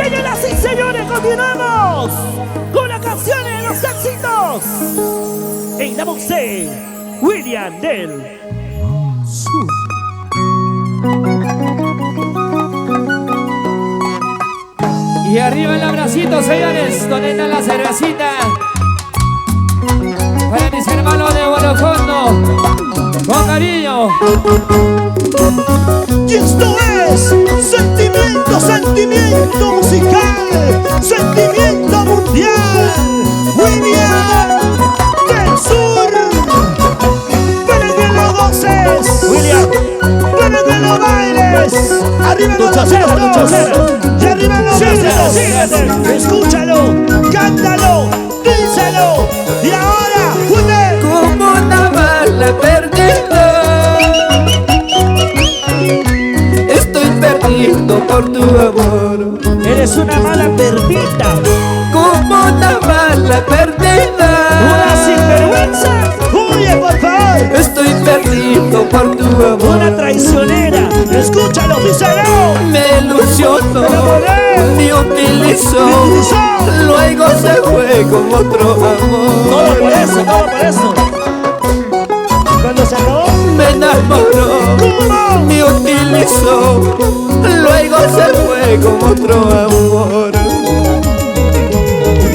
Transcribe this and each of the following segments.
Señoras y señores, continuamos con las canciones de los éxitos en la voz de William del Sur. Y arriba el abracito, señores, donde está la cervecita. Para mis hermanos de Bolofondo, con cariño. Y esto es sentimiento, sentimiento musical, sentimiento mundial. William del Sur. Para que lo goces, William. Para que lo bailes. Arriba los brazos y arriba los brazos. Escúchalo, cántalo, díselo. Y ahora, une. Como una bala perdida, estoy perdido por tu amor. Eres una mala perdida, Como una bala perdida, una sinvergüenza. Oye, por favor, estoy perdido por tu amor. una traicionera. Escúchalo, díselo. Me ilusionó, me utilizó, luego se fue con otro amor. Todo por eso, todo por eso. Cuando se acabó, Me enamoró, ¿cómo? me utilizó, luego se fue con otro amor.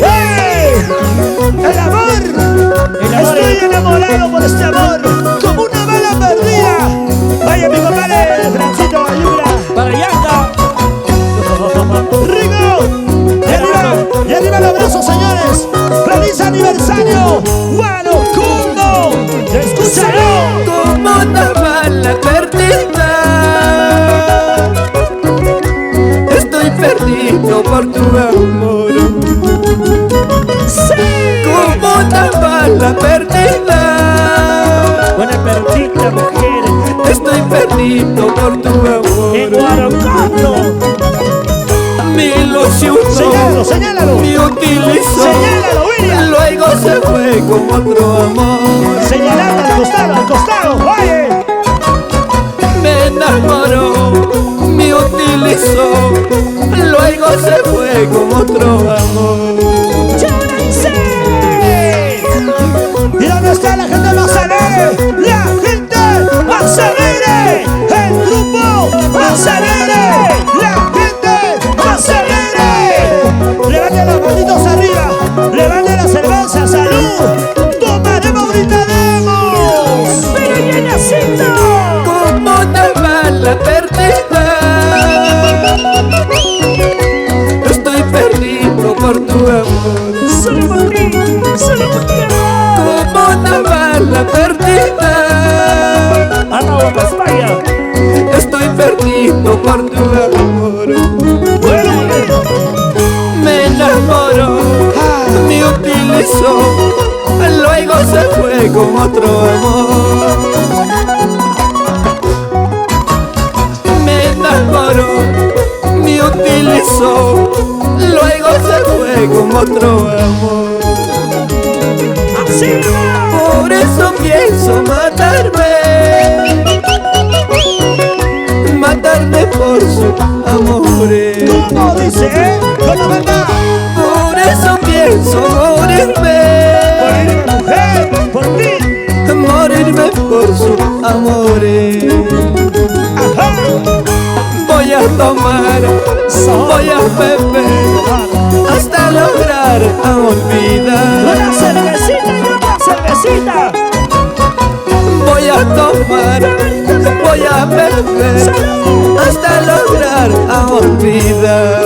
¡Hey! ¡El amor! Estoy enamorado por este amor, como una bala perdida. Vaya mi compadre, Francito Ayula. Para Yanga. Rico. Y arriba los brazos, señores. ¡Feliz aniversario! ¡Guano Cundo! ¡Escúchalo! Como una bala perdida, estoy perdido por tu amor. ¡Sí! Como una bala perdida, Una perdida, mujer. estoy perdido por tu En amor. Guaracondo. Me ilusionó, Señálalo, señálalo. me utilizó, Señálalo, William. luego se fue con otro amor. Señalando al costado, oye. Me enamoró, me utilizó, luego se fue con otro amor. ¿Y dónde está la gente más alegre? ¡La gente más alegre! ¡El grupo más alegre! ¡La gente más alegre! Levanten los manitos arriba, levanten la cerveza, salud. Tomaremos, gritaremos. ¡Pero llenacito! Como una bala perdida, estoy perdido por tu amor. Solo por ti, solo por ti. Como una bala perdida, Arroba España. estoy perdido por tu amor. Me enamoró, me utilizó, luego se fue con otro amor. Me enamoró, me utilizó, luego se fue con otro amor. Así va. Por eso pienso matarme por su amor. ¿Cómo dice? ¿Cómo manda? Por eso pienso Morirme, mujer, por ti. morirme por su amor. Ajá. Voy a tomar, voy a beber, hasta lograr olvidar. Una cervecita y otra cervecita. Voy a tomar, voy a beber, hasta lograr olvidar.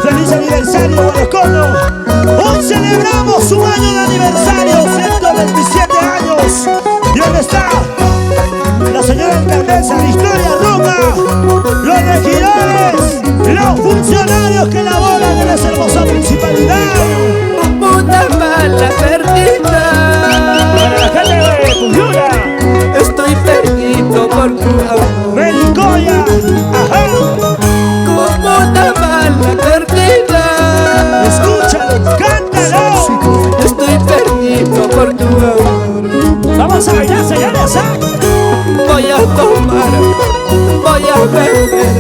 ¡Feliz aniversario, Guanacondo! Hoy celebramos un año de aniversario, 127 años. ¿Y dónde está la señora alcaldesa Victoria Roca? Los regidores, los funcionarios que laboran en esa hermosa municipalidad. Como una bala perdida, Para la gente de Puyura, estoy perdido por tu amor. Melicoya, ajá. Como una bala perdida, Escúchalo, cántalo. estoy perdido por tu amor. Vamos a bailar, señores, ¿ah? Voy a tomar, voy beber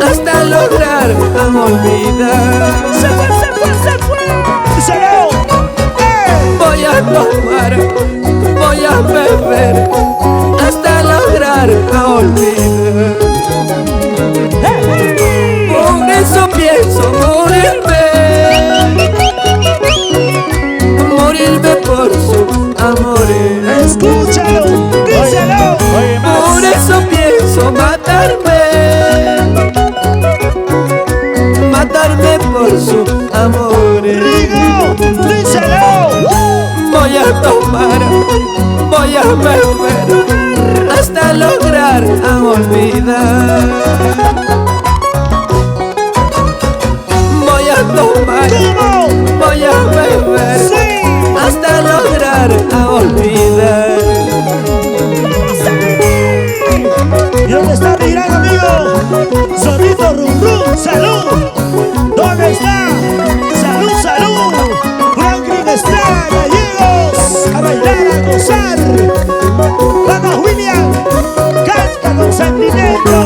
hasta lograr olvidar. Se fue, se fue, se fue. Voy a tomar, voy a beber hasta lograr olvidar. Por eso pienso morirme por su amor. Escúchalo, díselo. Por eso pienso matarme por su amor. Rigo, díselo. Voy a tomar, voy a beber hasta lograr olvidar. Voy a tomar, voy a beber hasta lograr olvidar. ¿Y dónde está mi gran amigo? Zorrito Rum Rum, salud. ¿Dónde está? Salud, salud. Franklin Estrada, gallegos. A bailar, a gozar. Vamos, William. Canta con sentimiento.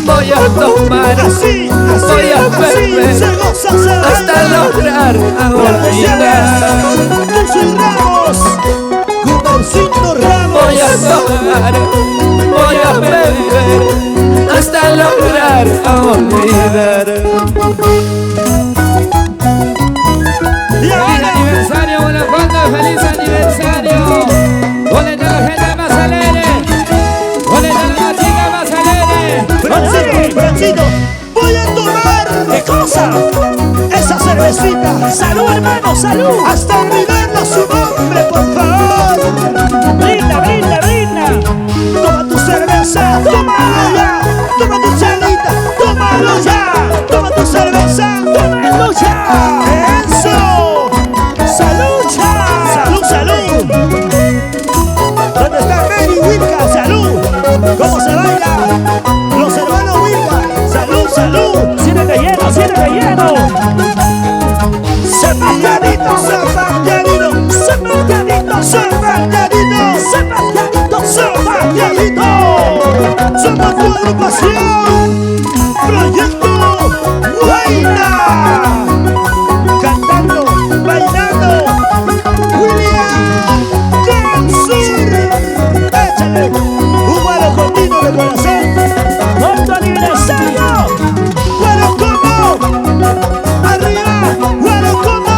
Voy a tomar, así, voy a beber se goza, se hasta lograr olvidar. Dulce Ramos, Cupercito Ramos. Voy a tomar, voy a beber hasta lograr olvidar. ¡Feliz aniversario, buena banda! ¡Feliz aniversario! ¡Goles de la gente más alegre! ¡Goles de la chica más alegre! Francito, Francito, voy a tomar. ¿Qué cosa? Esa cervecita. Salud, hermano, salud. Hasta olvidarlo su nombre, por favor. Brinda, brinda, brinda. Toma tu cerveza, tómalo ya. Toma tu chelita, tómalo ya. Toma tu cerveza, tómalo ya. Eso. Salud, ya. Salud, salud. ¿Dónde está Mary Wilka? Salud. ¿Cómo se baila? Los hermanos Wilka. Salud, salud. Siéntate lleno, siéntate lleno. Sebastianito, Sebastianito, Sebastianito, Sebastianito, Sebastianito, Sebastianito. Somos tu agrupación, Proyecto Guayna. Cantando, bailando, William Sur. Échale un vuelo continuo de corazón. ¡Por tu aniversario! ¡Vuelo como! ¡Arriba! ¡Vuelo como!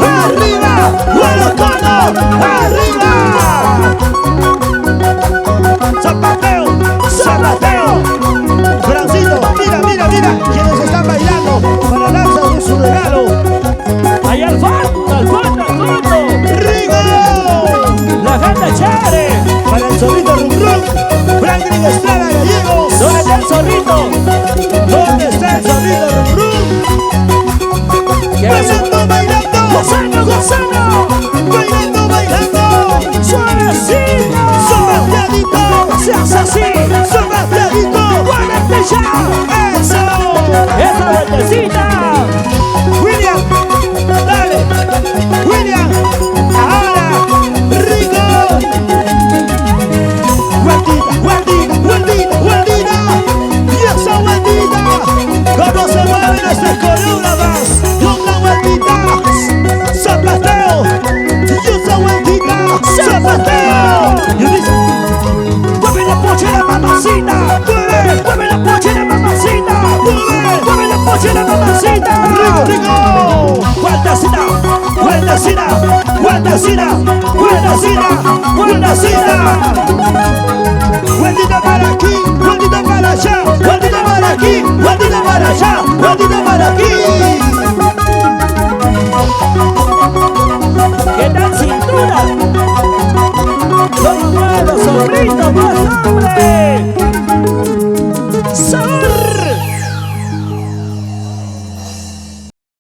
¡Arriba! ¡Vuelo como! ¡Arriba! ¡Zapateo! ¡Zapateo! Francito, mira, mira, mira quienes están bailando para lanzar su regalo. ¡Ahí al fondo, al fondo, al fondo! ¡Rigo! ¡La gente chévere! Para el zorrito Rum Rum, Franklin Estrada, gallegos. ¿Dónde está el zorrito? ¿Dónde está el zorrito Rum Rum? Bailando, bailando, gozando, gozando, bailando, bailando, suavecito, Sebastianito, se hace así, Sebastianito, ¡guárdate ya! ¡Eso! ¡Esa vueltecita! William, dale, William, ahora, Rico, guardita, guardita, guardita, guardita, y esa guardita, ¿cómo se mueven estas coreógrafas? Con la vueltita, zapateo, y esa vueltita, zapateo. Y dice, mueve la pochera, mamacita, mueve, mueve la pochera, mamacita, mueve, mueve la pochera, mamacita. Rico, Rico, guardacita, guardacita, guardacita, guardacita, guardacita. Vueltita para aquí, vueltita para allá,